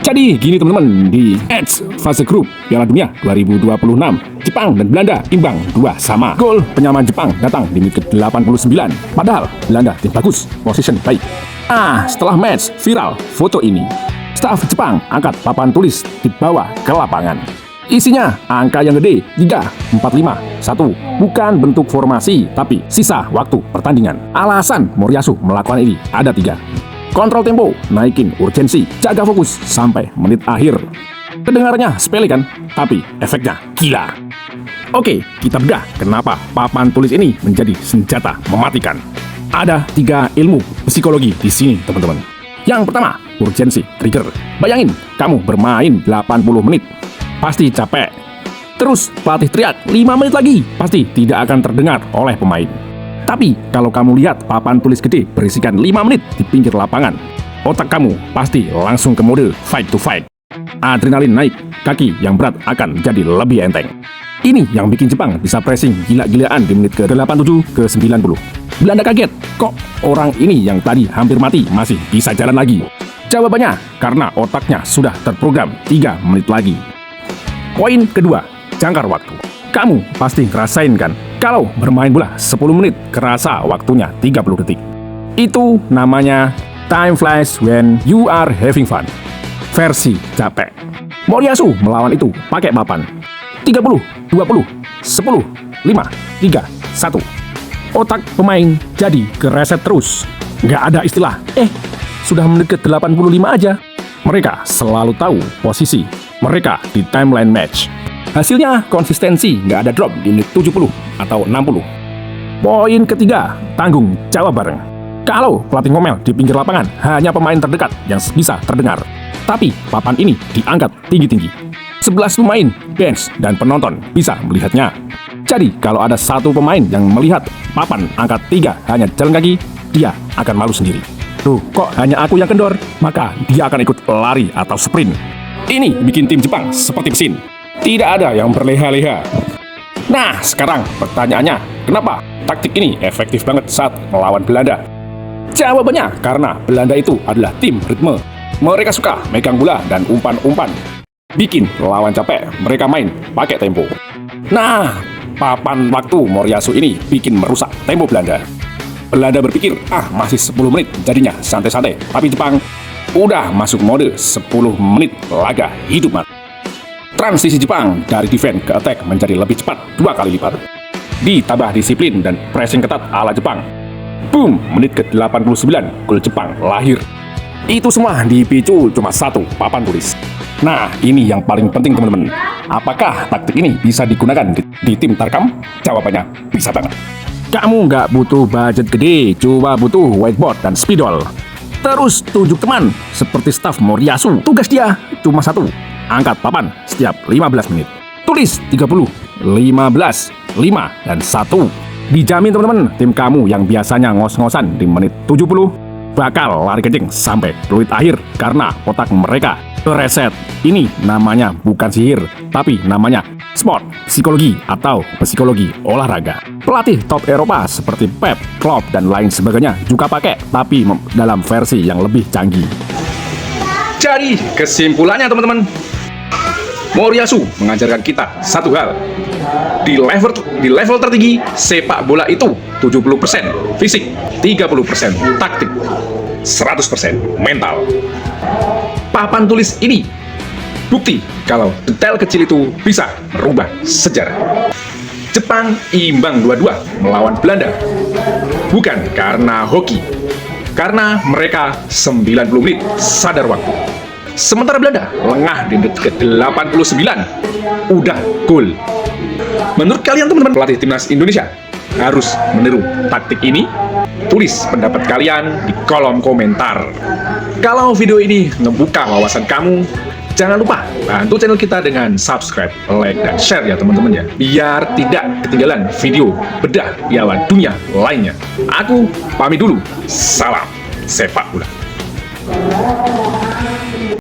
Jadi gini teman-teman, di H fase grup Piala Dunia 2026, Jepang dan Belanda imbang 2-2. Gol penyamaan Jepang datang di menit ke-89. Padahal Belanda tim bagus, position baik. Setelah match viral foto ini, staf Jepang angkat papan tulis dibawa ke lapangan. Isinya angka yang gede 3, 4, 5, 1. Bukan bentuk formasi, tapi sisa waktu pertandingan. Alasan Moriyasu melakukan ini ada 3. Kontrol tempo, naikin urgensi, jaga fokus sampai menit akhir. Kedengarannya sepele kan? Tapi efeknya gila. Oke, kita bedah kenapa papan tulis ini menjadi senjata mematikan. Ada 3 ilmu psikologi di sini, teman-teman. Yang pertama, urgensi trigger. Bayangin, kamu bermain 80 menit. Pasti capek. Terus pelatih teriak 5 menit lagi. Pasti tidak akan terdengar oleh pemain. Tapi kalau kamu lihat papan tulis gede berisikan 5 menit di pinggir lapangan, otak kamu pasti langsung ke mode fight to fight. Adrenalin naik, kaki yang berat akan jadi lebih enteng. Ini yang bikin Jepang bisa pressing gila-gilaan di menit ke-87 ke 90. Belanda kaget, kok orang ini yang tadi hampir mati masih bisa jalan lagi? Jawabannya, karena otaknya sudah terprogram 3 menit lagi. Poin kedua, jangkar waktu. Kamu pasti ngerasain kan, kalau bermain bola 10 menit kerasa waktunya 30 detik. Itu namanya time flies when you are having fun. Versi capek. Moriyasu melawan itu pakai papan 30, 20, 10, 5, 3, 1. Otak pemain jadi kereset terus. Nggak ada istilah, sudah menit ke 85 aja. Mereka selalu tahu posisi mereka di timeline match. Hasilnya konsistensi, nggak ada drop di menit 70 atau 60. Poin ketiga, tanggung jawab bareng. Kalau pelatih ngomel di pinggir lapangan, hanya pemain terdekat yang bisa terdengar. Tapi papan ini diangkat tinggi-tinggi. 11 pemain, bench, dan penonton bisa melihatnya. Jadi kalau ada satu pemain yang melihat papan angkat 3 hanya jalan kaki, dia akan malu sendiri. Tuh, kok hanya aku yang kendor? Maka dia akan ikut lari atau sprint. Ini bikin tim Jepang seperti mesin. Tidak ada yang berleha-leha. Nah, sekarang pertanyaannya, kenapa taktik ini efektif banget saat melawan Belanda? Jawabannya, karena Belanda itu adalah tim ritme. Mereka suka megang bola dan umpan-umpan. Bikin lawan capek, mereka main pakai tempo. Nah, papan waktu Moriyasu ini bikin merusak tempo Belanda. Belanda berpikir, masih 10 menit jadinya santai-santai. Tapi Jepang udah masuk mode 10 menit laga hidup mati. Transisi Jepang dari defense ke attack menjadi lebih cepat 2 kali lipat. Ditambah disiplin dan pressing ketat ala Jepang. Boom, menit ke-89, gol Jepang lahir. Itu semua dipicu cuma 1 papan tulis. Nah, ini yang paling penting teman-teman. Apakah taktik ini bisa digunakan di tim Tarkam? Jawabannya bisa banget. Kamu nggak butuh budget gede, cuma butuh whiteboard dan spidol. Terus tunjuk teman, seperti staf Moriyasu. Tugas dia cuma 1. Angkat papan setiap 15 menit. Tulis 30, 15, 5, dan 1. Dijamin teman-teman, tim kamu yang biasanya ngos-ngosan di menit 70 bakal lari kencing sampai peluit akhir karena otak mereka reset. Ini namanya bukan sihir, tapi namanya sport psikologi atau psikologi olahraga. Pelatih top Eropa seperti Pep, Klopp, dan lain sebagainya juga pakai, tapi dalam versi yang lebih canggih. Jadi kesimpulannya teman-teman, Moriyasu mengajarkan kita satu hal. Di level tertinggi sepak bola itu 70% fisik, 30% taktik, 100% mental. Papan tulis ini bukti kalau detail kecil itu bisa merubah sejarah. Jepang imbang 2-2 melawan Belanda. Bukan karena hoki, karena mereka 90 menit sadar waktu. Sementara Belanda lengah di menit ke-89 udah gol. Menurut kalian teman-teman pelatih timnas Indonesia harus meniru taktik ini? Tulis pendapat kalian di kolom komentar. Kalau video ini ngebuka wawasan kamu, jangan lupa bantu channel kita dengan subscribe, like, dan share ya teman-teman ya, biar tidak ketinggalan video bedah Piala Dunia lainnya. Aku pamit dulu, salam sepak bola.